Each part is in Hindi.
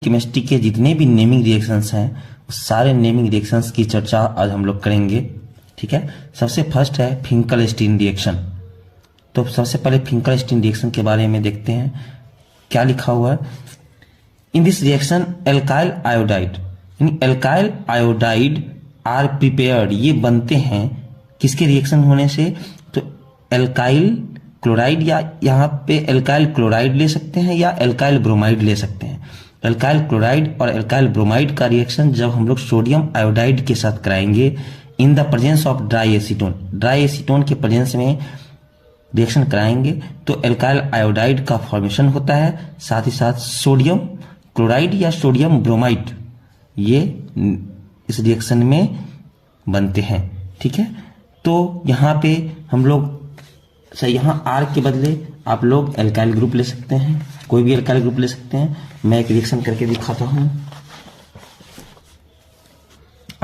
केमिस्ट्री के जितने भी नेमिंग रिएक्शंस हैं उस सारे नेमिंग रिएक्शंस की चर्चा आज हम लोग करेंगे। ठीक है, सबसे फर्स्ट है फिंकल-स्टीन रिएक्शन। तो सबसे पहले फिंकल-स्टीन रिएक्शन के बारे में देखते हैं क्या लिखा हुआ है। In this reaction alkyl iodide यानी एल्काइल आयोडाइड आर प्रिपेयर्ड, ये बनते हैं किसके रिएक्शन होने से, तो एल्काइल क्लोराइड, या यहाँ पे एल्काइल क्लोराइड ले सकते हैं या एल्काइल ब्रोमाइड ले सकते हैं। एल्काइल क्लोराइड और एल्काइल ब्रोमाइड का रिएक्शन जब हम लोग सोडियम आयोडाइड के साथ कराएंगे इन the presence of dry acetone, dry acetone के प्रेजेंस में रिएक्शन कराएंगे तो एल्काइल आयोडाइड का फॉर्मेशन होता है, साथ ही साथ सोडियम क्लोराइड या सोडियम ब्रोमाइड ये इस रिएक्शन में बनते हैं। ठीक है, तो यहाँ पे हम लोग यहाँ आर के बदले आप लोग एल्काइल ग्रुप ले सकते हैं, कोई भी एल्काइल ग्रुप ले सकते हैं। मैं एक रिएक्शन करके दिखाता हूँ।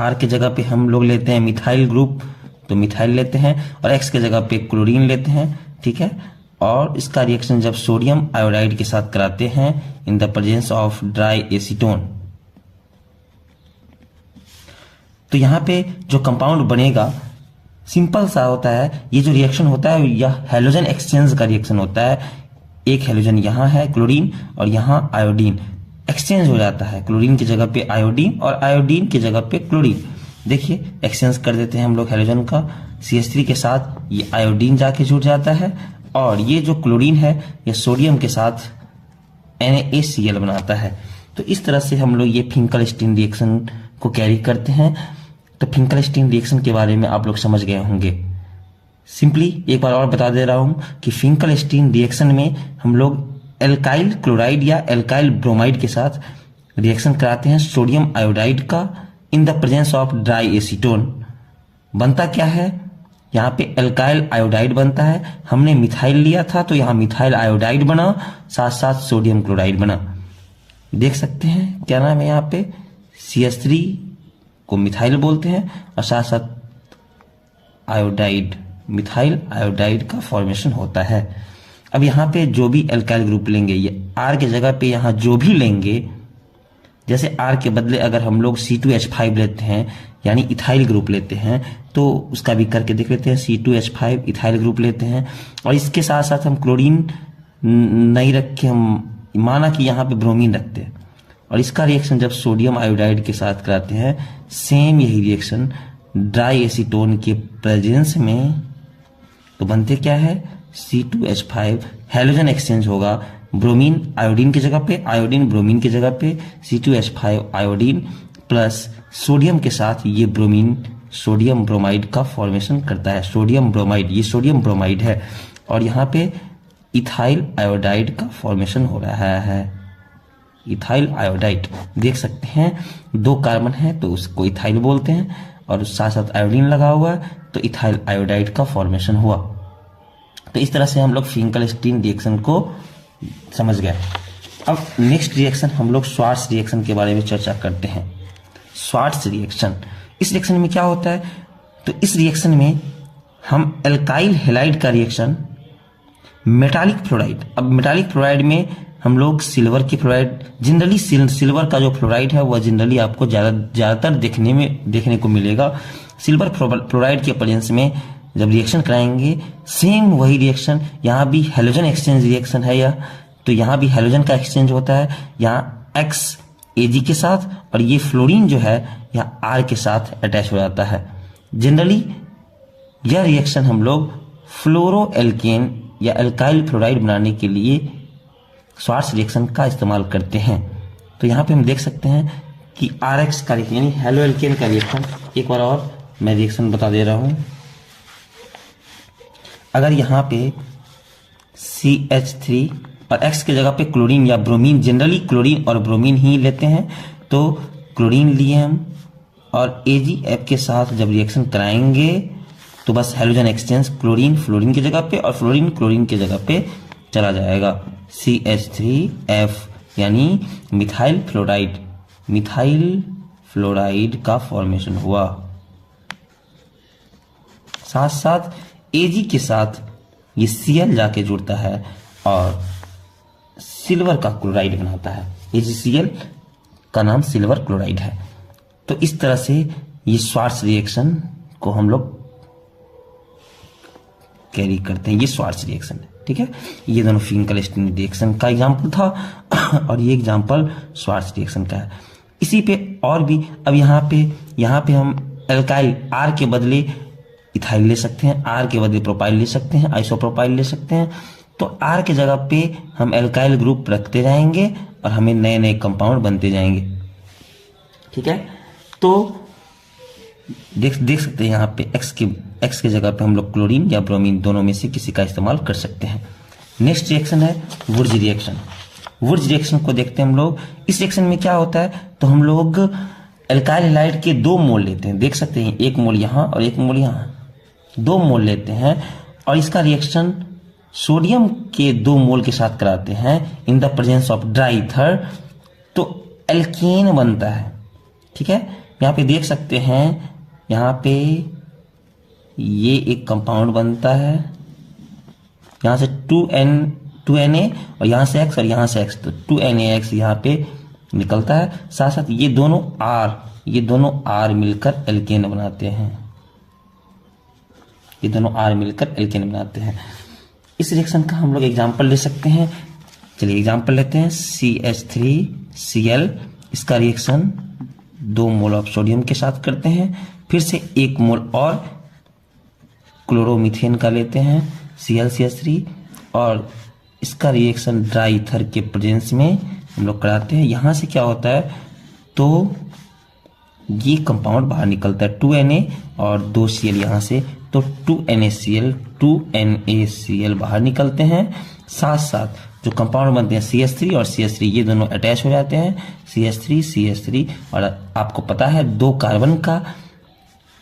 आर के जगह पे हम लोग लेते हैं मिथाइल ग्रुप, तो मिथाइल लेते हैं, और एक्स के जगह पे क्लोरीन लेते हैं। ठीक है, और इसका रिएक्शन जब सोडियम आयोडाइड के साथ कराते हैं इन the presence of dry acetone, तो यहाँ पे जो कंपाउंड बनेगा सिंपल सा होता है। ये जो रिएक्शन होता है यह हैलोजन एक्सचेंज का रिएक्शन होता है। एक हैलोजन यहाँ है क्लोरीन और यहाँ आयोडीन, एक्सचेंज हो जाता है, क्लोरीन की जगह पे आयोडीन और आयोडीन की जगह पे क्लोरीन। देखिए एक्सचेंज कर देते हैं हम लोग हैलोजन का, CH3 के साथ ये आयोडीन जाके जुड़ जाता है, और ये जो क्लोरीन है ये सोडियम के साथ NaCl बनाता है। तो इस तरह से हम लोग ये फिंकल-स्टीन रिएक्शन को कैरी करते हैं। तो फिंकल-स्टीन रिएक्शन के बारे में आप लोग समझ गए होंगे। सिंपली एक बार और बता दे रहा हूं कि फिंकल-स्टीन रिएक्शन में हम लोग एल्काइल क्लोराइड या एल्काइल ब्रोमाइड के साथ रिएक्शन कराते हैं सोडियम आयोडाइड का इन the presence of dry acetone. बनता क्या है, यहाँ पे एल्काइल आयोडाइड बनता है। हमने मिथाइल लिया था तो यहाँ मिथाइल आयोडाइड बना, साथ साथ सोडियम क्लोराइड बना। देख सकते हैं क्या नाम है, यहाँ पे CH3 को मिथाइल बोलते हैं और साथ साथ आयोडाइड, मिथाइल आयोडाइड का फॉर्मेशन होता है। अब यहाँ पे जो भी एल्काइल ग्रुप लेंगे, ये आर के जगह पे यहाँ जो भी लेंगे, जैसे आर के बदले अगर हम लोग C2H5 लेते हैं यानी इथाइल ग्रुप लेते हैं, तो उसका भी करके देख लेते हैं। C2H5 इथाइल ग्रुप लेते हैं, और इसके साथ साथ हम क्लोरीन नहीं रखे, हम माना कि यहाँ पे ब्रोमीन रखते हैं, और इसका रिएक्शन जब सोडियम आयोडाइड के साथ कराते हैं, सेम यही रिएक्शन ड्राई एसीटोन के प्रेजेंस में, तो बनते क्या है, C2H5 हैलोजन एक्सचेंज होगा, ब्रोमीन आयोडीन की जगह पे, आयोडीन ब्रोमीन की जगह पे, C2H5 आयोडीन प्लस सोडियम के साथ ये ब्रोमीन सोडियम ब्रोमाइड का फॉर्मेशन करता है। सोडियम ब्रोमाइड, ये सोडियम ब्रोमाइड है, और यहाँ पे इथाइल आयोडाइड का फॉर्मेशन हो रहा है। इथाइल आयोडाइड देख सकते हैं, 2 कार्बन है तो उसको इथाइल बोलते हैं, और साथ साथ आयोडीन लगा हुआ है तो इथाइल आयोडाइड का फॉर्मेशन हुआ। तो इस तरह से हम लोग फिंकल-स्टीन रिएक्शन को समझ गए। अब नेक्स्ट रिएक्शन हम लोग श्वार्ट्ज रिएक्शन के बारे में चर्चा करते हैं। श्वार्ट्ज रिएक्शन, इस रिएक्शन में क्या होता है, तो इस रिएक्शन में हम एल्काइल हैलाइड का रिएक्शन मेटालिक फ्लोराइड, अब मेटालिक फ्लोराइड में हम लोग सिल्वर की फ्लोराइड, जनरली सिल्वर का जो फ्लोराइड है वह जनरली आपको ज़्यादातर देखने को मिलेगा। सिल्वर फ्लोराइड के प्रेजेंस में जब रिएक्शन कराएंगे, सेम वही रिएक्शन, यहाँ भी हैलोजन एक्सचेंज रिएक्शन है यह, तो यहाँ भी हैलोजन का एक्सचेंज होता है, यहाँ X Ag के साथ, और ये फ्लोरीन जो है यहाँ R के साथ अटैच हो जाता है। जनरली यह रिएक्शन हम लोग फ्लोरो एल्केन या एल्काइल फ्लोराइड बनाने के लिए श्वार्ट्ज रिएक्शन का इस्तेमाल करते हैं। तो यहाँ पे हम देख सकते हैं कि RX का रिएक्शन यानी हेलो एल्केन का रिएक्शन, एक बार और मैं रिएक्शन बता दे रहा हूँ। अगर यहाँ पे CH3 और X के जगह पे क्लोरीन या ब्रोमीन, जनरली क्लोरीन और ब्रोमीन ही लेते हैं, तो क्लोरीन लिए हम और AgF के साथ जब रिएक्शन कराएंगे तो बस हैलोजन एक्सचेंज, क्लोरीन फ्लोरीन की जगह पे और फ्लोरीन क्लोरीन की जगह पे चला जाएगा। CH3F यानी मिथाइल फ्लोराइड, मिथाइल फ्लोराइड का फॉर्मेशन हुआ। साथ साथ Ag के साथ ये Cl जाके जुड़ता है और सिल्वर का क्लोराइड बनाता है। AgCl का नाम सिल्वर क्लोराइड है। तो इस तरह से ये श्वार्ट्ज रिएक्शन को हम लोग कैरी करते हैं। ये श्वार्ट्ज रिएक्शन है, ठीक है। ये दोनों फिंकल-स्टीन रिएक्शन का एग्जाम्पल था और ये एग्जाम्पल श्वार्ट्ज रिएक्शन का है। इसी पे और भी, अब यहाँ पे हम एल्काइल आर के बदले इथाइल ले सकते हैं, आर के बदले प्रोपाइल ले सकते हैं, आइसोप्रोपाइल ले सकते हैं। तो आर के जगह पे हम एल्काइल ग्रुप रखते जाएंगे और हमें नए नए कंपाउंड बनते जाएंगे, ठीक है। तो देख सकते हैं यहाँ पे एक्स के जगह पे हम लोग क्लोरीन या ब्रोमीन दोनों में से किसी का इस्तेमाल कर सकते हैं। नेक्स्ट रिएक्शन है वुर्ज रिएक्शन। वुर्ज रिएक्शन को देखते हैं हम लोग। इस रिएक्शन में क्या होता है, तो हम लोग एल्काइल हैलाइड के 2 मोल लेते हैं, देख सकते हैं 1 मोल यहाँ और 1 मोल यहाँ, 2 मोल लेते हैं और इसका रिएक्शन सोडियम के 2 मोल के साथ कराते हैं इन the presence of dry ether, तो एल्केन बनता है, ठीक है। यहाँ पे देख सकते हैं, यहाँ पे ये एक कंपाउंड बनता है, यहाँ से 2Na और यहाँ से X और यहाँ से X, तो 2NaX यहाँ पे निकलता है। साथ साथ ये दोनों R मिलकर एल्केन बनाते हैं, ये दोनों R मिलकर एल्केन बनाते हैं। इस रिएक्शन का हम लोग एग्जाम्पल ले सकते हैं। चलिए एग्जाम्पल लेते हैं। CH3Cl, इसका रिएक्शन 2 मोल ऑफ सोडियम के साथ करते हैं, फिर से 1 मोल और क्लोरोमीथेन का लेते हैं ClCH3 और इसका रिएक्शन ड्राई ईथर के प्रेजेंस में हम लोग कराते हैं। यहाँ से क्या होता है, तो ये कंपाउंड बाहर निकलता है 2Na और 2Cl यहाँ से, तो 2NaCl बाहर निकलते हैं। साथ साथ जो कंपाउंड बनते हैं CH3 और CH3, ये दोनों अटैच हो जाते हैं, CH3 और आपको पता है 2 कार्बन का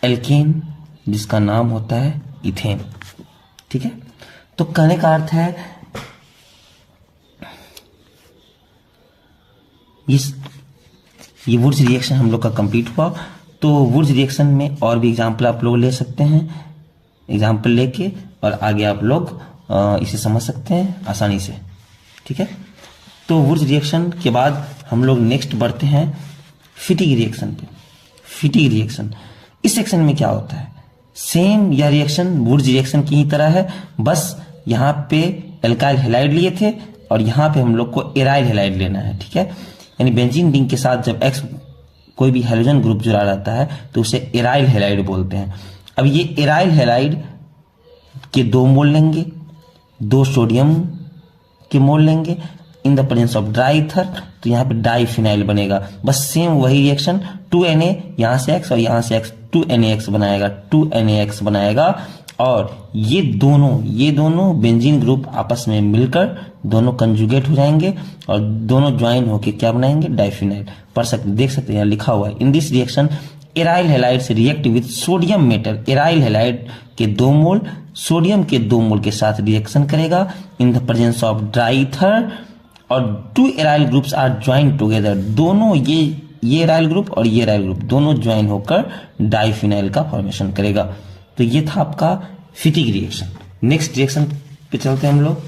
एल्केन जिसका नाम होता है इथेन, ठीक है। तो कहने का अर्थ है ये वुर्ज रिएक्शन हम लोग का कंप्लीट हुआ। तो वुर्ज रिएक्शन में और भी एग्जाम्पल आप लोग ले सकते हैं, एग्जाम्पल लेके और आगे आप लोग इसे समझ सकते हैं आसानी से, ठीक है। तो वुर्ज रिएक्शन के बाद हम लोग नेक्स्ट बढ़ते हैं फिटिग रिएक्शन पे। फिटिग रिएक्शन, इस रिएक्शन में क्या होता है, सेम यह रिएक्शन वुर्ज रिएक्शन की ही तरह है, बस यहाँ पे एल्काइल हैलाइड लिए थे और यहाँ पे हम लोग को एराइल हैलाइड लेना है, ठीक है। यानी बेंजीन रिंग के साथ जब X कोई भी हैलोजन ग्रुप जुड़ा रहता है तो उसे एराइल हैलाइड बोलते हैं। अब ये एराइल हैलाइड के 2 मोल लेंगे, 2 सोडियम के मोल लेंगे इन the presence of dry ether, तो यहाँ पे डाइफिनाइल बनेगा। बस सेम वही रिएक्शन 2Na यहाँ से X और यहाँ से X 2NaX बनाएगा और ये दोनों बेंजीन ग्रुप आपस में मिलकर दोनों कंजुगेट हो जाएंगे और दोनों ज्वाइन होके क्या बनाएंगे, डाइफिनाइल। देख सकते हैं यहाँ लिखा हुआ है, in this reaction aryl halide से react with sodium metal. Aryl halide के 2 मोल सोडियम के 2 मोल के साथ रिएक्शन करेगा in the presence of dry ether और 2 aryl groups are join together. दोनों ये एराइल ग्रुप और ये एराइल ग्रुप दोनों ज्वाइन होकर डाइफिनाइल का फॉर्मेशन करेगा। तो ये था आपका फिटिग रिएक्शन। नेक्स्ट रिएक्शन पे चलते हैं हम लोग,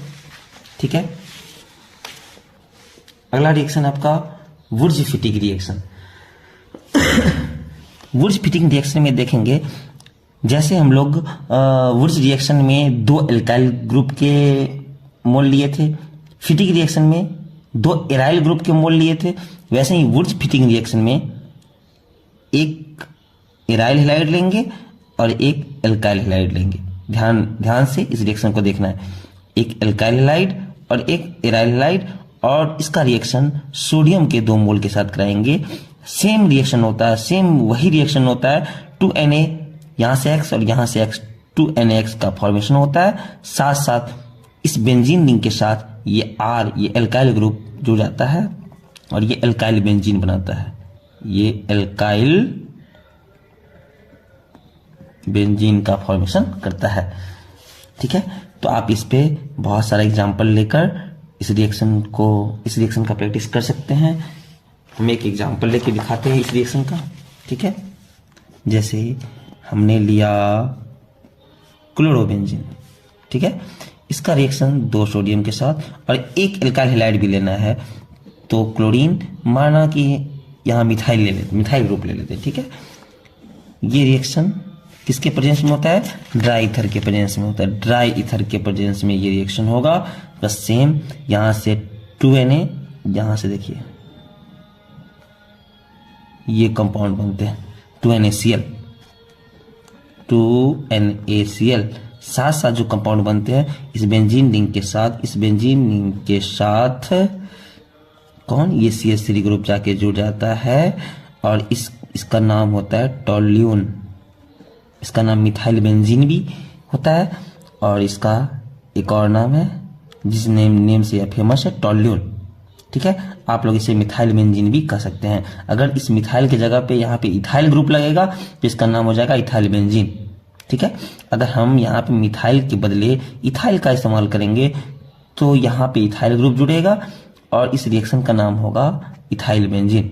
ठीक है। अगला रिएक्शन आपका वुर्ज फिटिग रिएक्शन। वुर्ज फिटिग रिएक्शन में देखेंगे, जैसे हम लोग वुर्ज रिएक्शन में 2 एल्काइल ग्रुप के मोल लिए थे, फिटिग रिएक्शन में 2 एराइल ग्रुप के मोल लिए थे, वैसे ही वुर्ज फिटिग रिएक्शन में 1 एराइल हैलाइड लेंगे और 1 एल्काइल हैलाइड लेंगे। ध्यान से इस रिएक्शन को देखना है, 1 एल्काइल हैलाइड और 1 एराइल हैलाइड और इसका रिएक्शन सोडियम के 2 मोल के साथ कराएंगे। सेम रिएक्शन होता है, सेम वही रिएक्शन होता है, 2Na यहाँ से X और यहाँ से X 2NaX का फॉर्मेशन होता है। साथ साथ इस बेंजीन रिंग के साथ ये R, ये एल्काइल ग्रुप जुड़ जाता है और ये एल्काइल बेंजीन बनाता है, ये एल्काइल बेंजीन का फॉर्मेशन करता है, ठीक है। तो आप इस पे बहुत सारा एग्जाम्पल लेकर इस रिएक्शन का प्रैक्टिस कर सकते हैं। हम एक एग्जाम्पल लेके दिखाते हैं इस रिएक्शन का, ठीक है। जैसे हमने लिया क्लोरोबेंजीन, ठीक है, इसका रिएक्शन 2 सोडियम के साथ और 1 एल्काइल हैलाइड भी लेना है। तो क्लोरीन, माना कि यहाँ मिथाइल ले लेते, मिथाइल ग्रुप ले लेते हैं, ठीक है। ये रिएक्शन किसके प्रेजेंस में होता है? ड्राई ईथर के प्रेजेंस में होता है। ड्राई ईथर के प्रेजेंस में ये रिएक्शन होगा। बस सेम यहां से 2Na, यहां से देखिए ये कंपाउंड बनते हैं 2NaCl, 2NaCl। साथ साथ जो कंपाउंड बनते हैं इस बेंजीन रिंग के साथ, इस बेंजीन रिंग के साथ कौन? ये CH3 ग्रुप जाके जुड़ जाता है और इसका नाम होता है टोल्यून। इसका नाम मिथाइल बेंजीन भी होता है और इसका एक और नाम है जिस नेम से यह फेमस है, टोल्यून, ठीक है। आप लोग इसे मिथाइल बेंजीन भी कह सकते हैं। अगर इस मिथाइल की जगह पे यहाँ पे इथाइल ग्रुप लगेगा तो इसका नाम हो जाएगा इथाइल बेंजीन, ठीक है। अगर हम यहाँ पे मिथाइल के बदले इथाइल का इस्तेमाल करेंगे तो यहाँ पे इथाइल ग्रुप जुड़ेगा और इस रिएक्शन का नाम होगा इथाइल बेंजीन।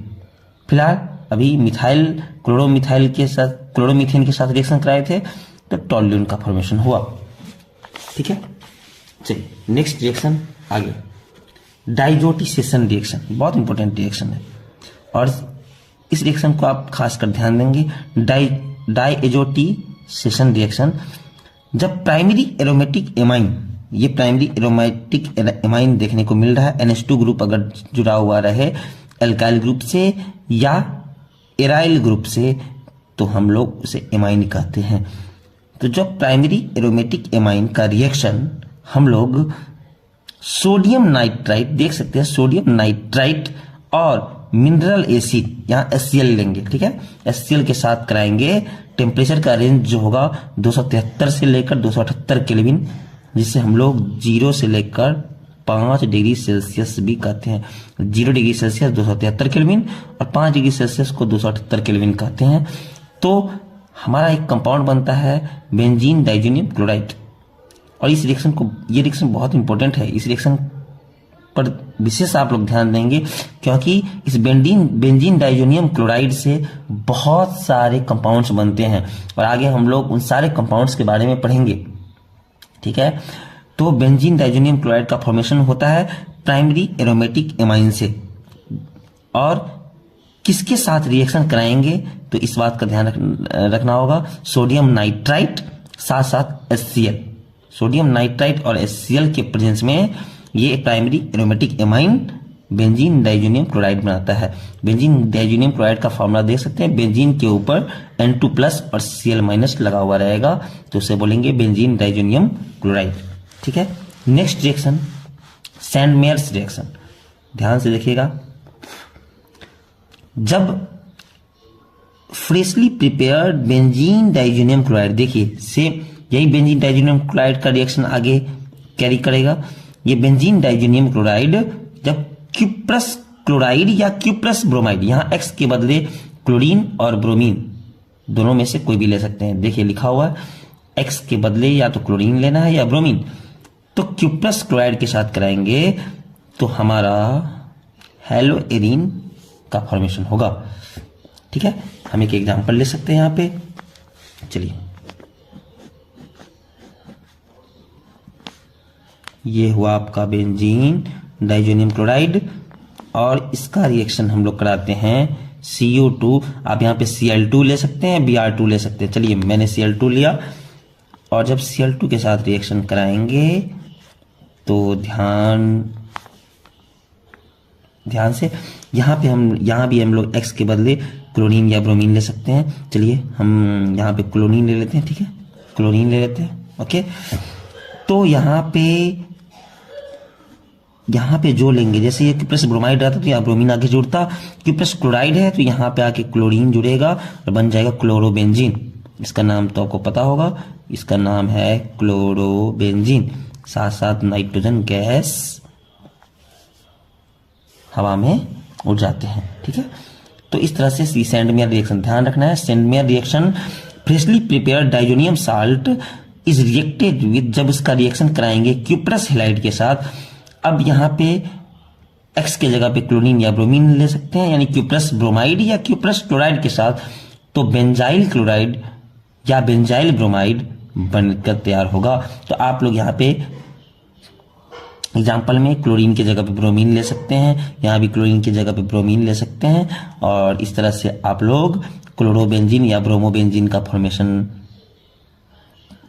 फिलहाल अभी मिथाइल क्लोरोमिथाइल के साथ, क्लोरोमीथेन के साथ रिएक्शन कराए थे तो टोल्यून का फॉर्मेशन हुआ, ठीक है। चलिए नेक्स्ट रिएक्शन आगे, डाइजोटिसेशन रिएक्शन, बहुत इंपॉर्टेंट रिएक्शन है और इस रिएक्शन को आप खासकर ध्यान देंगे। डाइएजोटिसेशन रिएक्शन, जब प्राइमरी एरोमेटिक एमाइन, ये प्राइमरी एरोमेटिक एमाइन देखने को मिल रहा है, NH2 ग्रुप अगर जुड़ा हुआ रहे एल्काइल ग्रुप से या एराइल ग्रुप से तो हम लोग उसे एमाइन कहते हैं। तो जब प्राइमरी एरोमेटिक एमाइन का रिएक्शन हम लोग सोडियम नाइट्राइट, देख सकते हैं सोडियम नाइट्राइट और मिनरल एसिड, यहाँ HCl लेंगे, ठीक है, HCl के साथ कराएंगे। टेम्परेचर का रेंज जो होगा 273 से लेकर 278 केल्विन, जिसे हम लोग 0 से लेकर 5 डिग्री सेल्सियस भी कहते हैं। 0 डिग्री सेल्सियस 273 केल्विन और 5 डिग्री सेल्सियस को 278 केल्विन कहते हैं। तो हमारा एक कंपाउंड बनता है बेंजीन डाइजोनियम क्लोराइड और इस रिएक्शन को, ये रिएक्शन बहुत इंपॉर्टेंट है, इस रिएक्शन पर विशेष आप लोग ध्यान देंगे क्योंकि इस बेंजीन डाइजोनियम क्लोराइड से बहुत सारे कंपाउंड्स बनते हैं और आगे हम लोग उन सारे कंपाउंड्स के बारे में पढ़ेंगे, ठीक है। तो बेंजीन डाइजोनियम क्लोराइड का फॉर्मेशन होता है प्राइमरी एरोमेटिक एमाइन से और किसके साथ रिएक्शन कराएंगे तो इस बात का ध्यान रखना होगा, सोडियम नाइट्राइट साथ साथ HCl। सोडियम नाइट्राइट और HCl के प्रेजेंस में ये primary aromatic amine benzene diazonium chloride बनाता है। बेंजीन डाइजोनियम क्लोराइड का फॉर्मूला देख सकते हैं, बेंजीन के ऊपर N2+ और Cl- लगा हुआ रहेगा तो उसे बोलेंगे बेंजीन डाइजोनियम क्लोराइड, ठीक है। नेक्स्ट रिएक्शन सैंडमेयर्स रिएक्शन, ध्यान से देखिएगा। जब freshly prepared benzene diazonium chloride, देखिए सेम यही बेंजीन डाइजोनियम क्लोराइड का रिएक्शन आगे कैरी करेगा। ये बेंजीन डाइजोनियम क्लोराइड जब क्यूप्रस क्लोराइड या क्यूप्रस ब्रोमाइड, यहां X के बदले क्लोरीन और ब्रोमीन दोनों में से कोई भी ले सकते हैं, देखिए लिखा हुआ है X के बदले या तो क्लोरीन लेना है या ब्रोमीन, तो क्यूप्रस क्लोराइड के साथ कराएंगे तो हमारा हेलोएरीन का फॉर्मेशन होगा, ठीक है। हम एक एग्जांपल ले सकते हैं यहां पे, चलिए ये हुआ आपका बेंजीन डाइजोनियम क्लोराइड और इसका रिएक्शन हम लोग कराते हैं CO2। आप यहाँ पे Cl2 ले सकते हैं, Br2 ले सकते हैं। चलिए मैंने Cl2 लिया और जब Cl2 के साथ रिएक्शन कराएंगे तो ध्यान से यहाँ भी हम लोग X के बदले क्लोरीन या ब्रोमीन ले सकते हैं। चलिए हम यहाँ पे क्लोरीन ले लेते हैं, ठीक है, क्लोरीन ले लेते हैं, ओके। तो यहाँ पे जो लेंगे, जैसे ये क्यूप्रस ब्रोमाइड रहता तो यहाँ ब्रोमीन आगे जुड़ता, क्यूप्रस क्लोराइड है तो यहाँ पे आके क्लोरीन जुड़ेगा और बन जाएगा क्लोरोबेंजीन। इसका नाम तो आपको पता होगा, इसका नाम है क्लोरोबेंजीन। साथ साथ नाइट्रोजन गैस हवा में उड़ जाते हैं, ठीक है। तो इस तरह से सैंडमेयर रिएक्शन ध्यान रखना है। Sandmeyer reaction freshly prepared diazonium salt is reacted with, जब इसका रिएक्शन कराएंगे क्यूप्रस हैलाइड के साथ। अब यहाँ पे X के जगह पे क्लोरीन या ब्रोमीन ले सकते हैं, यानी क्यूप्रस ब्रोमाइड या क्यूप्रस क्लोराइड के साथ, तो बेंजाइल क्लोराइड या बेंजाइल ब्रोमाइड बनकर तैयार होगा। तो आप लोग यहाँ पे एग्जाम्पल में क्लोरीन की जगह पे ब्रोमीन ले सकते हैं, यहाँ भी क्लोरीन की जगह पे ब्रोमीन ले सकते हैं, और इस तरह से आप लोग क्लोरोबेंजीन या ब्रोमोबेंजीन का फॉर्मेशन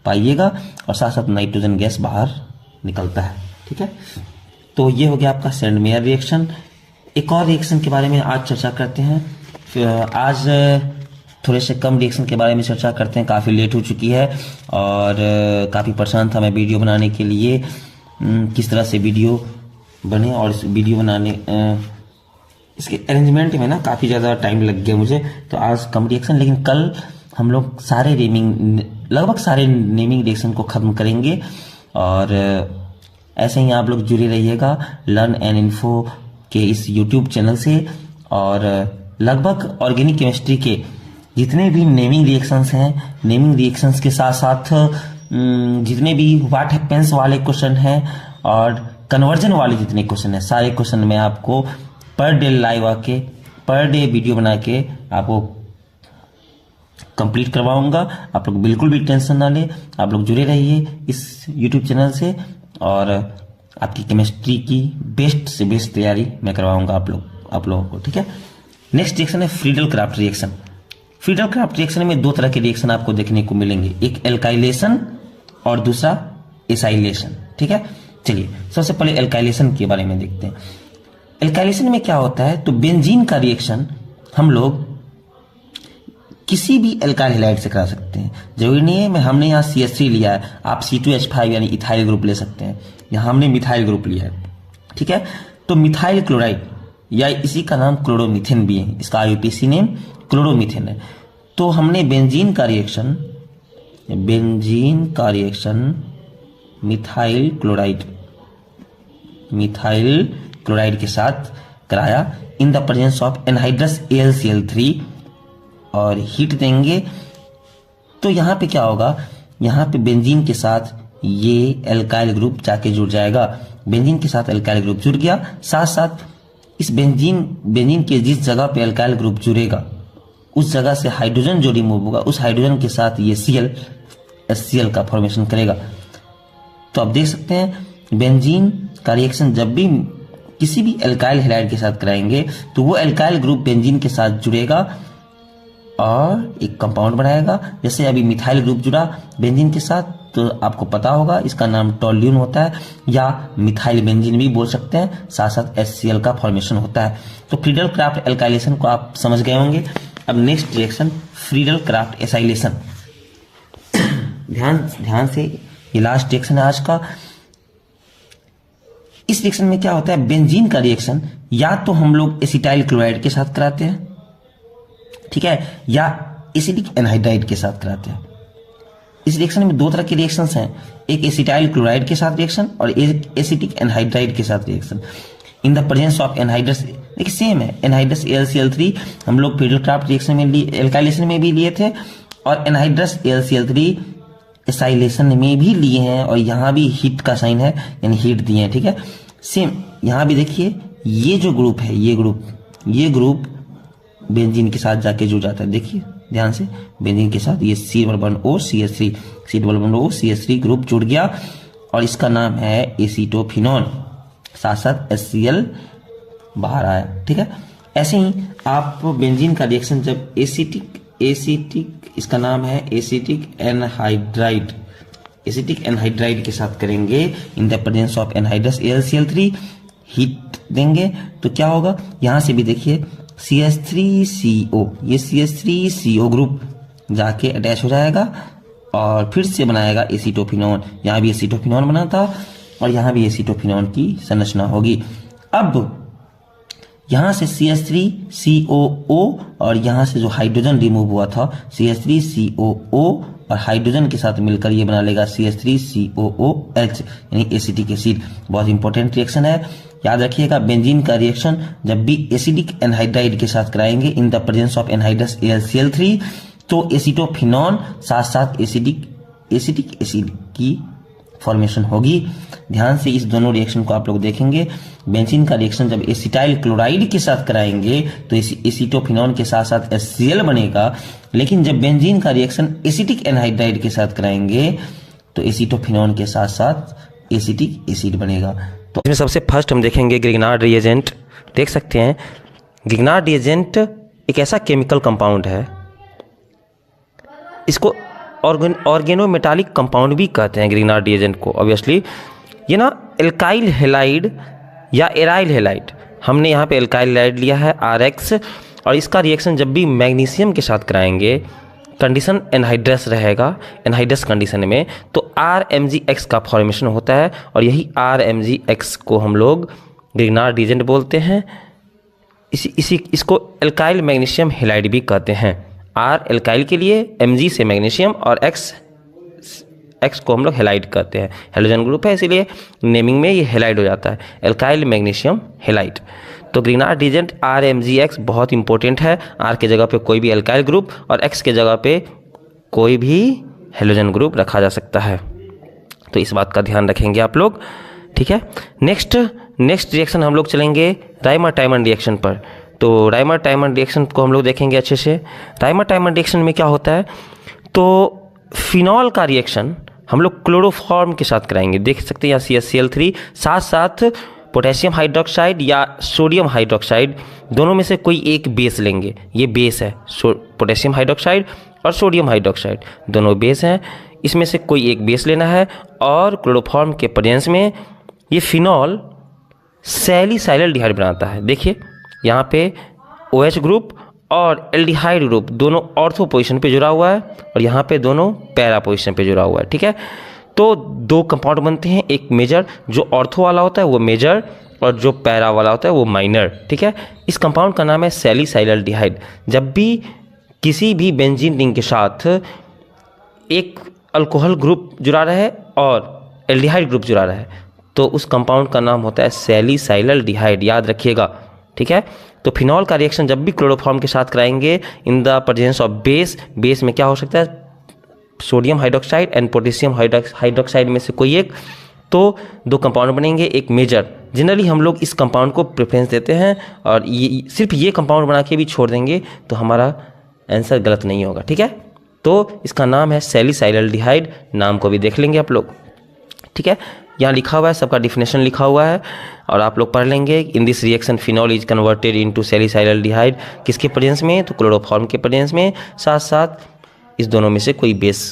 पाइएगा, और साथ साथ नाइट्रोजन गैस बाहर निकलता है। ठीक है, तो ये हो गया आपका सेंडमेयर रिएक्शन। एक और रिएक्शन के बारे में आज चर्चा करते हैं। आज थोड़े से कम रिएक्शन के बारे में चर्चा करते हैं, काफ़ी लेट हो चुकी है और काफ़ी परेशान था मैं वीडियो बनाने के लिए, किस तरह से वीडियो बने, और इस वीडियो बनाने इसके अरेंजमेंट में ना काफ़ी ज़्यादा टाइम लग गया मुझे, तो आज कम रिएक्शन। लेकिन कल हम लोग सारे लगभग सारे नेमिंग रिएक्शन को ख़त्म करेंगे, और ऐसे ही आप लोग जुड़े रहिएगा लर्न एंड इन्फो के इस यूट्यूब चैनल से। और लगभग ऑर्गेनिक केमिस्ट्री के जितने भी नेमिंग रिएक्शंस हैं, नेमिंग रिएक्शंस के साथ साथ जितने भी व्हाट हैपेंस वाले क्वेश्चन हैं और कन्वर्जन वाले जितने क्वेश्चन हैं, सारे क्वेश्चन मैं आपको पर डे लाइव आके पर डे वीडियो बना के आपको कंप्लीट करवाऊंगा। आप लोग बिल्कुल भी टेंशन ना ले, आप लोग जुड़े रहिए इस यूट्यूब चैनल से, और आपकी केमिस्ट्री की बेस्ट से बेस्ट तैयारी मैं करवाऊंगा आप लोगों को। ठीक है, नेक्स्ट रिएक्शन है Friedel craft reaction. Friedel craft reaction में दो तरह के रिएक्शन आपको देखने को मिलेंगे, एक एल्काइलेशन और दूसरा एसाइलेशन। ठीक है, चलिए सबसे पहले एल्काइलेशन के बारे में देखते हैं। एल्काइलेशन में क्या होता है, तो बेंजीन का रिएक्शन हम लोग किसी भी एल्काइल हैलाइड से करा सकते हैं। जरूरी नहीं है हमने यहाँ CH3 लिया है, आप C2H5 यानी इथाइल ग्रुप ले सकते हैं, यहाँ हमने मिथाइल ग्रुप लिया है। ठीक है, तो मिथाइल क्लोराइड या इसी का नाम क्लोरोमीथेन भी है, इसका IUPAC नेम क्लोरोमीथेन है। तो हमने बेंजीन का रिएक्शन मिथाइल क्लोराइड के साथ कराया इन the presence of anhydrous AlCl3, और हीट देंगे तो यहाँ पे क्या होगा, यहाँ पे बेंजीन के साथ ये एल्काइल ग्रुप जाके जुड़ जाएगा। बेंजीन के साथ एल्काइल ग्रुप जुड़ गया, साथ साथ इस बेंजीन के जिस जगह पे एल्काइल ग्रुप जुड़ेगा उस जगह से हाइड्रोजन जो रिमूव होगा, उस हाइड्रोजन के साथ ये HCl का फॉर्मेशन करेगा। तो आप देख सकते हैं बेंजीन का रिएक्शन जब भी किसी भी एल्काइल हैलाइड के साथ कराएंगे तो वो एल्काइल ग्रुप बेंजीन के साथ जुड़ेगा और एक कंपाउंड बनाएगा। जैसे अभी मिथाइल ग्रुप जुड़ा बेंजीन के साथ, तो आपको पता होगा इसका नाम टोल्यून होता है, या मिथाइल बेंजीन भी बोल सकते हैं, साथ साथ HCl का फॉर्मेशन होता है। तो फ्रीडल क्राफ्ट एल्काइलेशन को आप समझ गए होंगे। अब next reaction Friedel Crafts acylation. ध्यान से, ये लास्ट रिएक्शन है आज का। इस रिएक्शन में क्या होता है, बेंजीन का रिएक्शन या तो हम लोग एसिटाइल क्लोराइड के साथ कराते हैं, ठीक है, या एसिटिक एनहाइड्राइड के साथ कराते हैं। इस रिएक्शन में दो तरह के रिएक्शंस हैं, एक एसिटाइल क्लोराइड के साथ रिएक्शन और एक एसिटिक एनहाइड्राइड के साथ reaction in the presence of anhydrous. देखिए सेम है, एनहाइड्रस AlCl3 हम लोग फ्रीडल क्राफ्ट रिएक्शन में एल्काइलेशन में भी लिए थे, और एनहाइड्रस AlCl3 एसाइलेशन में भी लिए हैं, और यहाँ भी हीट का साइन है यानी हीट दिए हैं। ठीक है, सेम यहाँ भी देखिए ये जो ग्रुप है, ये ग्रुप बेंजीन के साथ जाके जुड़ जाता है। देखिए ध्यान से, बेंजीन के साथ ये C+H3 ग्रुप जुड़ गया और इसका नाम है एसीटोफिनॉन, साथ साथ HCl बाहर आया। ठीक है, ऐसे ही आप बेंजीन का रिएक्शन जब एसिटिक इसका नाम है एसिटिक एनहाइड्राइड के साथ करेंगे इन the presence of anhydrous AlCl3, heat देंगे तो क्या होगा, यहां से भी देखिए CH3CO, ये CH3CO ग्रुप जाके अटैच हो जाएगा और फिर से बनाएगा एसीटोफिनॉन। यहाँ भी एसीटोफिनॉन बना था और यहाँ भी एसीटोफिनॉन की संरचना होगी। अब यहाँ से CH3COO और यहाँ से जो हाइड्रोजन रिमूव हुआ था CH3COO और हाइड्रोजन के साथ मिलकर ये बना लेगा CH3COOH यानी एसिटिक एसिड। बहुत इंपॉर्टेंट रिएक्शन है, याद रखिएगा। बेंजीन का रिएक्शन जब भी एसिडिक एनहाइड्राइड के साथ कराएंगे इन the presence of anhydrous AlCl3 तो एसीटोफिनॉन साथ साथ एसिडिक एसिड की फॉर्मेशन होगी। ध्यान से इस दोनों रिएक्शन को आप लोग देखेंगे। बेंजीन का रिएक्शन जब एसिटाइल क्लोराइड के साथ कराएंगे तो एसीटोफिनॉन के साथ साथ HCl बनेगा, लेकिन जब बेंजीन का रिएक्शन एसिटिक एनहाइड्राइड के साथ कराएंगे तो एसीटोफिनॉन के साथ साथ एसिटिक एसिड बनेगा। तो इसमें सबसे फर्स्ट हम देखेंगे ग्रिग्नार्ड रिएजेंट। देख सकते हैं ग्रिग्नार्ड रिएजेंट एक ऐसा केमिकल कंपाउंड है, इसको ऑर्गेनोमेटालिक कंपाउंड भी कहते हैं ग्रिग्नार्ड रिएजेंट को। ऑब्वियसली ये ना एल्काइल हैलाइड या एराइल हैलाइड, हमने यहाँ पे एल्काइल हैलाइड लिया है RX, और इसका रिएक्शन जब भी मैग्नीशियम के साथ कराएंगे कंडीशन एनहाइड्रस रहेगा। एनहाइड्रस कंडीशन में तो RMgX का फॉर्मेशन होता है, और यही RMgX को हम लोग ग्रिग्नार्ड रिएजेंट बोलते हैं। इसको एल्काइल मैग्नीशियम हैलाइड भी कहते हैं। R एल्काइल के लिए, Mg से मैग्नीशियम, और X को हम लोग हैलाइड कहते हैं। हेलोजन ग्रुप है इसीलिए नेमिंग में ये हैलाइड हो जाता है, एल्काइल मैग्नीशियम हैलाइड। तो ग्रिग्नार्ड रिएजेंट RMgX बहुत इंपॉर्टेंट है। R के जगह पे कोई भी एल्काइल ग्रुप और X के जगह पे कोई भी हेलोजन ग्रुप रखा जा सकता है, तो इस बात का ध्यान रखेंगे आप लोग, ठीक है। नेक्स्ट रिएक्शन हम लोग चलेंगे राइमर-टाइमन रिएक्शन पर। तो राइमर-टाइमन रिएक्शन को हम लोग देखेंगे अच्छे से। राइमर-टाइमन रिएक्शन में क्या होता है, तो फिनॉल का रिएक्शन हम लोग क्लोरोफॉर्म के साथ कराएंगे। देख सकते हैं यहाँ CaCl3, साथ साथ पोटेशियम हाइड्रोक्साइड या सोडियम हाइड्रोक्साइड, दोनों में से कोई एक बेस लेंगे। ये बेस है, पोटेशियम हाइड्रोक्साइड और सोडियम हाइड्रोक्साइड दोनों बेस हैं, इसमें से कोई एक बेस लेना है। और क्लोरोफॉर्म के प्रेजेंस में ये फिनॉल सैलिसाइलडिहाइड बनाता है। देखिए यहाँ पे OH ग्रुप और एल्डिहाइड ग्रुप दोनों ऑर्थो पोजीशन पे जुड़ा हुआ है, और यहाँ पे दोनों पैरा पोजीशन पे जुड़ा हुआ है, ठीक है। तो दो कंपाउंड बनते हैं, एक मेजर जो ऑर्थो वाला होता है वो मेजर, और जो पैरा वाला होता है वो माइनर, ठीक है। इस कंपाउंड का नाम है सैलिसाइलडिहाइड। जब भी किसी भी बेंजीन रिंग के साथ एक अल्कोहल ग्रुप जुड़ा रहे और एल्डिहाइड ग्रुप जुड़ा रहे, तो उस कंपाउंड का नाम होता है सैलिसाइलडिहाइड, याद रखिएगा, ठीक है। तो फिनॉल का रिएक्शन जब भी क्लोरोफॉर्म के साथ कराएंगे इन द प्रेजेंस ऑफ बेस में क्या हो सकता है, sodium hydroxide and potassium hydroxide में से कोई एक, तो दो कंपाउंड बनेंगे, एक मेजर। जनरली हम लोग इस कंपाउंड को प्रेफरेंस देते हैं, और ये सिर्फ ये कंपाउंड बना के भी छोड़ देंगे तो हमारा आंसर गलत नहीं होगा, ठीक है। तो इसका नाम है सैलिसाइलडिहाइड, नाम को भी देख लेंगे आप लोग, ठीक है। यहाँ लिखा हुआ है, सबका डिफिनेशन लिखा हुआ है और आप लोग पढ़ लेंगे। In this reaction phenol is converted into salicylaldehyde, किसके प्रेजेंस में, तो क्लोरोफॉर्म के प्रेजेंस में, साथ साथ इस दोनों में से कोई बेस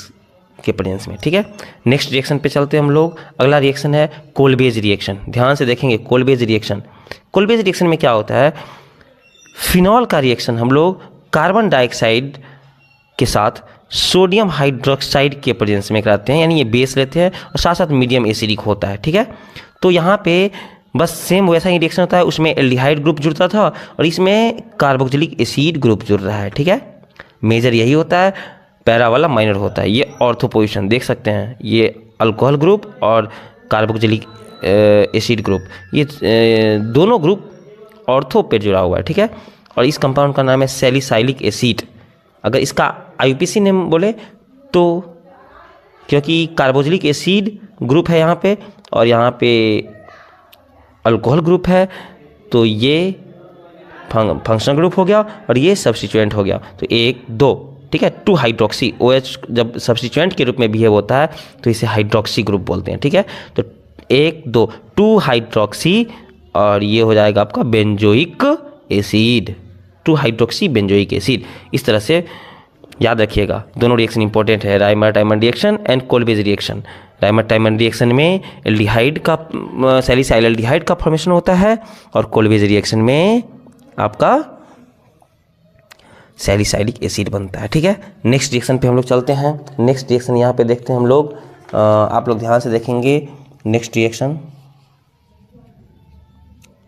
के प्रेजेंस में, ठीक है। नेक्स्ट रिएक्शन पे चलते हैं हम लोग। अगला रिएक्शन है कोलबेज रिएक्शन। ध्यान से देखेंगे कोलबेज रिएक्शन। कोलबेज रिएक्शन में क्या होता है, फिनॉल का रिएक्शन हम लोग कार्बन डाइऑक्साइड के साथ सोडियम हाइड्रोक्साइड के प्रेजेंस में कराते हैं, यानी ये बेस लेते हैं और साथ साथ मीडियम एसिडिक होता है, ठीक है। तो यहाँ पे बस सेम वैसा ही रिएक्शन होता है, उसमें एल्डिहाइड ग्रुप जुड़ता था और इसमें कार्बोक्सिलिक एसिड ग्रुप जुड़ रहा है, ठीक है। मेजर यही होता है, पैरा वाला माइनर होता है। ये ऑर्थो पोजीशन देख सकते हैं, ये अल्कोहल ग्रुप और कार्बोक्सिलिक एसिड ग्रुप, ये दोनों ग्रुप ऑर्थो पे जुड़ा हुआ है, ठीक है। और इस कंपाउंड का नाम है सैलिसाइलिक एसिड। अगर इसका IUPAC नेम बोले तो, क्योंकि कार्बोक्सिलिक एसिड ग्रुप है यहाँ पे और यहाँ पे अल्कोहल ग्रुप है, तो ये फंक्शनल ग्रुप हो गया और ये सब्स्टिट्यूएंट हो गया, तो 1 2, ठीक है। 2 हाइड्रोक्सी OH जब सब्स्टिट्यूएंट के रूप में बिहेव होता है तो इसे हाइड्रोक्सी ग्रुप बोलते हैं, ठीक है। तो 1 2 2 हाइड्रोक्सी और ये हो जाएगा आपका benzoic acid, 2 hydroxy benzoic acid. इस तरह से याद रखिएगा, दोनों रिएक्शन इंपॉर्टेंट है, Reimer Tiemann reaction and Kolbe's reaction. Reimer Tiemann reaction में एल्डिहाइड का सैलिसाइलडिहाइड का फॉर्मेशन होता है और कोलबेज रिएक्शन में आपका सैलिसाइलिक एसिड बनता है, ठीक है। नेक्स्ट रिएक्शन पे हम लोग चलते हैं। नेक्स्ट रिएक्शन यहाँ पे देखते हैं हम लोग, आप लोग ध्यान से देखेंगे। Next reaction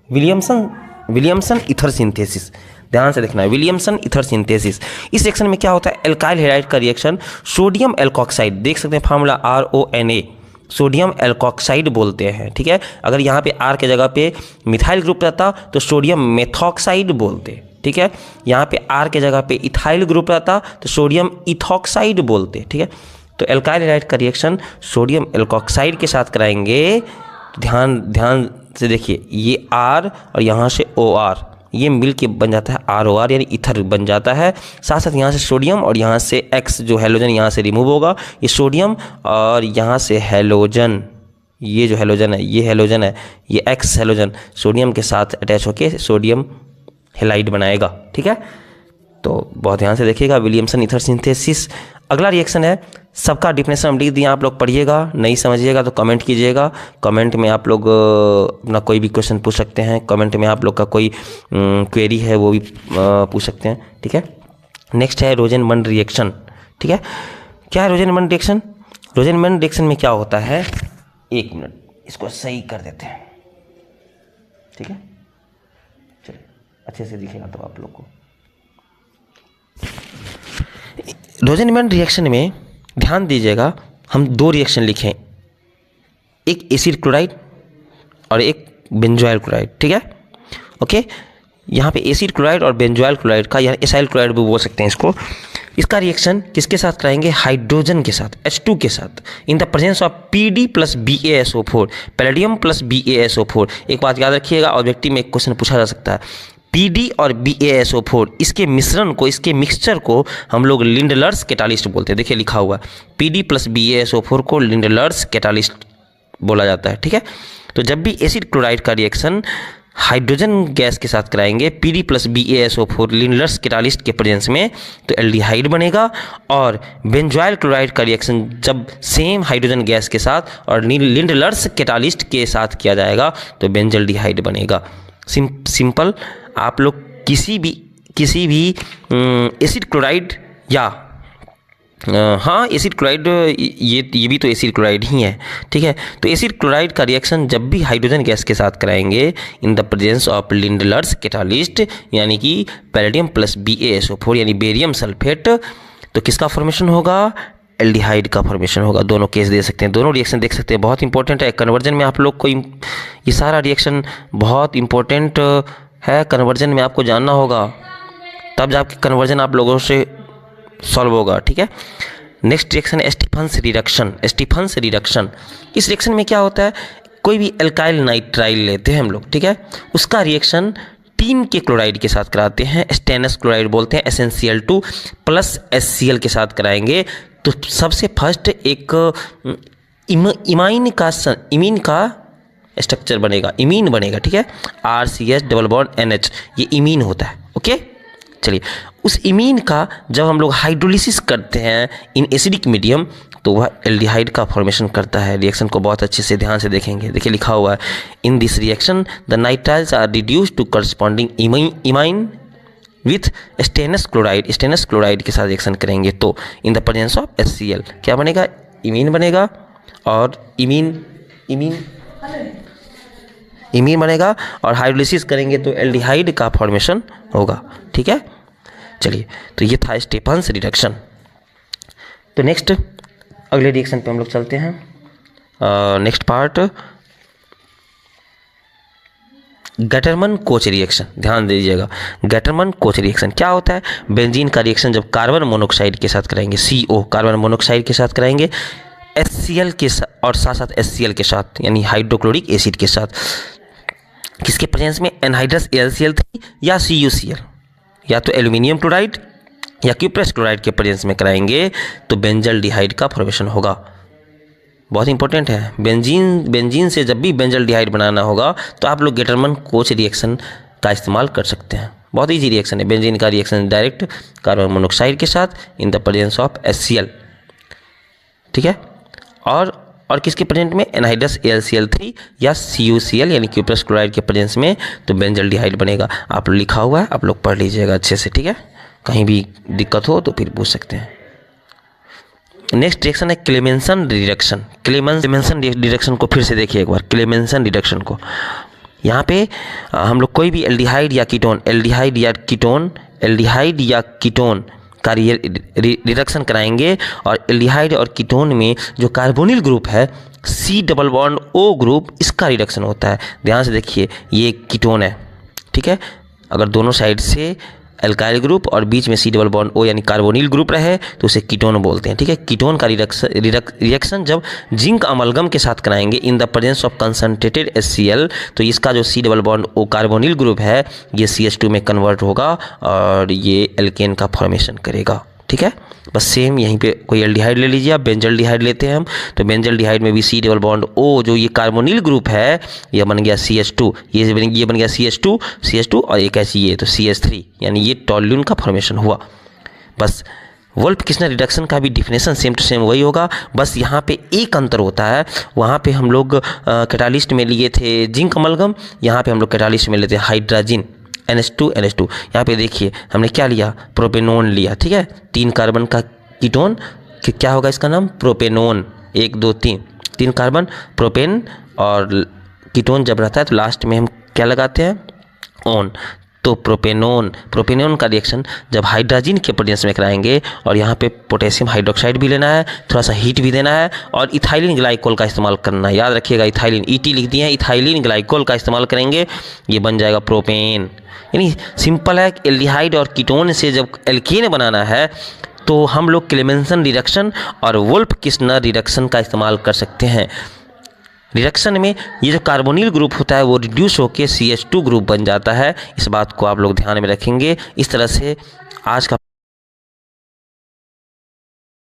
Williamson ether synthesis. ध्यान से देखना है, विलियमसन ईथर सिंथेसिस। इस रिएक्शन में क्या होता है, एल्काइल हैलाइड का रिएक्शन, सोडियम एल्कोक्साइड, देख सकते हैं फार्मूला RONA, सोडियम एल्कोक्साइड बोलते हैं, ठीक है। अगर यहाँ पे R के जगह पे मिथाइल ग्रुप रहता तो सोडियम मेथॉक्साइड बोलते, ठीक है। यहाँ पे R के जगह पे इथाइल ग्रुप रहता तो सोडियम इथॉक्साइड बोलते, ठीक है। तो एल्काइल हैलाइड का रिएक्शन सोडियम एल्कोक्साइड के साथ कराएंगे, ध्यान से देखिए, ये R और यहाँ से OR, ये मिल के बन जाता है ROR, यानी ईथर बन जाता है। साथ साथ यहाँ से सोडियम और यहाँ से X जो हैलोजन यहाँ से रिमूव होगा, ये सोडियम और यहाँ से हैलोजन ये जो हेलोजन है, ये हेलोजन है, ये एक्स हेलोजन सोडियम के साथ अटैच होकर सोडियम हेलाइड बनाएगा। ठीक है, तो बहुत ध्यान से देखिएगा, विलियमसन ईथर सिंथेसिस। अगला रिएक्शन है, सबका डिफिनेशन हम लिख दिए, आप लोग पढ़िएगा, नहीं समझिएगा तो कमेंट कीजिएगा। कमेंट में आप लोग अपना कोई भी क्वेश्चन पूछ सकते हैं, कमेंट में आप लोग का कोई क्वेरी है वो भी पूछ सकते हैं। ठीक है, नेक्स्ट है रोजेनमंड रिएक्शन। ठीक है, क्या है रोजेनमंड रिएक्शन? रोजेनमंड रिएक्शन में क्या होता है, एक मिनट इसको सही कर देते हैं। ठीक है, चलिए अच्छे से दिखेगा तो आप लोग को। रोजेनमंड रिएक्शन में ध्यान दीजिएगा, हम दो रिएक्शन लिखें, एक एसिड क्लोराइड और एक बेंजोइल क्लोराइड। ठीक है, ओके, यहाँ पे एसिड क्लोराइड और बेंजोइल क्लोराइड का, या एसाइल क्लोराइड भी बोल सकते हैं इसको, इसका रिएक्शन किसके साथ कराएंगे? हाइड्रोजन के साथ, H2 के साथ, इन the presence of PD plus BaSO4, palladium plus BaSO4। एक बात याद रखिएगा, ऑब्जेक्टिव में एक क्वेश्चन पूछा जा सकता है, PD और BaSO4 इसके मिश्रण को, इसके मिक्सचर को हम लोग लिंडलर्स कैटालिस्ट बोलते हैं। देखिए लिखा हुआ है, PD प्लस BaSO4 को लिंडलर्स कैटालिस्ट बोला जाता है। ठीक है, तो जब भी एसिड क्लोराइड का रिएक्शन हाइड्रोजन गैस के साथ कराएंगे PD plus BaSO4 Lindlar's catalyst के प्रेजेंस में, तो एल्डिहाइड बनेगा। और बेंजोइल क्लोराइड का रिएक्शन जब सेम हाइड्रोजन गैस के साथ और लिंडलर्स कैटालिस्ट के साथ किया जाएगा तो बेंजल्डिहाइड बनेगा। सिंपल, आप लोग किसी भी एसिड क्लोराइड या हाँ एसिड क्लोराइड, ये भी तो एसिड क्लोराइड ही है। ठीक है, तो एसिड क्लोराइड का रिएक्शन जब भी हाइड्रोजन गैस के साथ कराएंगे इन the presence of Lindlar's catalyst, यानी कि पैलेडियम प्लस BaSO4 यानी बेरियम सल्फेट, तो किसका फॉर्मेशन होगा? एल्डिहाइड का फॉर्मेशन होगा। दोनों केस दे सकते हैं, दोनों रिएक्शन देख सकते हैं, बहुत इंपॉर्टेंट है कन्वर्जन में। आप लोग को ये सारा रिएक्शन बहुत इंपॉर्टेंट है, कन्वर्जन में आपको जानना होगा, तब जाके कन्वर्जन आप लोगों से सॉल्व होगा। ठीक है, नेक्स्ट रिएक्शन है स्टीफन्स रिडक्शन। स्टीफन्स रिडक्शन, इस रिएक्शन में क्या होता है, कोई भी एल्काइल नाइट्राइल लेते हैं हम लोग, ठीक है, उसका रिएक्शन टीन के क्लोराइड के साथ कराते हैं, स्टेनस क्लोराइड बोलते हैं, SnCl2 प्लस HCl के साथ कराएंगे। तो सबसे फर्स्ट एक इमाइन का स्ट्रक्चर बनेगा, इमीन बनेगा। ठीक है, RCH डबल बॉन्ड NH, ये इमीन होता है। ओके, चलिए, उस इमीन का जब हम लोग हाइड्रोलिसिस करते हैं इन एसिडिक मीडियम तो वह एल्डिहाइड का फॉर्मेशन करता है। रिएक्शन को बहुत अच्छे से ध्यान से देखेंगे। देखिए लिखा हुआ है, in this reaction the nitriles are reduced to corresponding imine with stannous chloride. Stannous chloride के साथ रिएक्शन करेंगे तो in the presence of HCl क्या बनेगा? इमीन बनेगा। और इमीन बनेगा और हाइड्रोलिसिस करेंगे तो एल्डिहाइड का फॉर्मेशन होगा। ठीक है, चलिए, तो ये था स्टीफन्स रिडक्शन। तो नेक्स्ट अगले रिएक्शन पे हम लोग चलते हैं। Next part, Gattermann Koch reaction. ध्यान दीजिएगा, गटरमन कोच रिएक्शन क्या होता है? बेंजीन का रिएक्शन जब कार्बन मोनोऑक्साइड के साथ कराएंगे, CO कार्बन मोनोऑक्साइड के साथ कराएंगे, HCl के साथ और साथ साथ HCl के साथ यानी हाइड्रोक्लोरिक एसिड के साथ, किसके प्रेजेंस में? एनहाइड्रस AlCl3 या CuCl, या तो एल्यूमिनियम क्लोराइड या क्यूप्रस क्लोराइड के प्रेजेंस में कराएंगे तो बेंजल्डिहाइड का फॉर्मेशन होगा। बहुत इंपॉर्टेंट है, बेंजीन से जब भी बेंजल्डिहाइड बनाना होगा तो आप लोग गटरमन कोच रिएक्शन का इस्तेमाल कर सकते हैं। बहुत ईजी रिएक्शन है, बेंजीन का रिएक्शन डायरेक्ट कार्बन मोनोऑक्साइड के साथ इन द प्रेजेंस ऑफ HCl। ठीक है, और किसके प्रेजेंट में? एनहाइड्रस AlCl3 या CuCl यानी क्यूप्रस क्लोराइड के प्रेजेंस में तो बेंजल्डिहाइड बनेगा। आप लोग लिखा हुआ है, आप लोग पढ़ लीजिएगा अच्छे से। ठीक है, कहीं भी दिक्कत हो तो फिर पूछ सकते हैं। नेक्स्ट रिएक्शन है क्लेमेंसन रिडक्शन। क्लेमेंसन रिडक्शन को फिर से देखिए एक बार, क्लेमेंसन रिडक्शन को। यहाँ पे हम लोग कोई भी एल्डिहाइड या कीटोन का रिडक्शन कराएंगे और एल्डिहाइड और कीटोन में जो कार्बोनिल ग्रुप है C double bond O group, इसका रिडक्शन होता है। ध्यान से देखिए, ये कीटोन है। ठीक है, अगर दोनों साइड से एल्काइल ग्रुप और बीच में C डबल बॉन्ड O यानी कार्बोनिल ग्रुप रहे तो उसे कीटोन बोलते हैं। ठीक है, कीटोन का रिएक्शन जब जिंक अमलगम के साथ कराएंगे इन the presence of concentrated HCl तो इसका जो C double bond O carbonyl group है ये CH2 में कन्वर्ट होगा और ये एल्केन का फॉर्मेशन करेगा। ठीक ठीक है। बस सेम यहीं पे कोई एल्डिहाइड ले लीजिए आप, बेंजल्डिहाइड लेते हैं हम, तो बेंजल्डिहाइड में भी C डबल बॉन्ड O, जो ये कार्बोनिल ग्रुप है ये बन गया CH2, ये बन गया CH2 और एक ऐसी ये तो CH3, यानी ये टॉल्यून का फॉर्मेशन हुआ। बस वोल्फ किस्नर रिडक्शन का भी डिफिनेशन सेम टू सेम वही होगा, बस यहाँ पे एक अंतर होता है, वहाँ पे हम लोग कैटालिस्ट में लिए थे जिंक अमलगम, यहाँ पे हम लोग कैटालिस्ट में लेते हैं हाइड्रोजन NH2 यहाँ पे देखिए हमने क्या लिया, प्रोपेनोन लिया, ठीक है। 3 कार्बन का कीटोन, क्या होगा इसका नाम, प्रोपेनोन, 1 2 3 कार्बन प्रोपेन, और कीटोन जब रहता है तो लास्ट में हम क्या लगाते हैं, ऑन, तो प्रोपेनोन का रिएक्शन जब हाइड्रोजन के प्रेजेंस में कराएंगे, और यहाँ पे पोटेशियम हाइड्रोक्साइड भी लेना है, थोड़ा सा हीट भी देना है, और इथाइलिन ग्लाइकोल का इस्तेमाल करना है, याद रखिएगा इथाइलिन, ET लिख दिए हैं, इथाइलिन ग्लाइकोल का इस्तेमाल करेंगे, ये बन जाएगा प्रोपेन। यानी सिंपल है, एल्डिहाइड और कीटोन से जब एल्केन बनाना है तो हम लोग क्लेमेंसन रिडक्शन और वोल्फ किस्नर रिडक्शन का इस्तेमाल कर सकते हैं। रिडक्शन में ये जो कार्बोनिल ग्रुप होता है वो रिड्यूस होकर CH2 ग्रुप बन जाता है, इस बात को आप लोग ध्यान में रखेंगे। इस तरह से आज का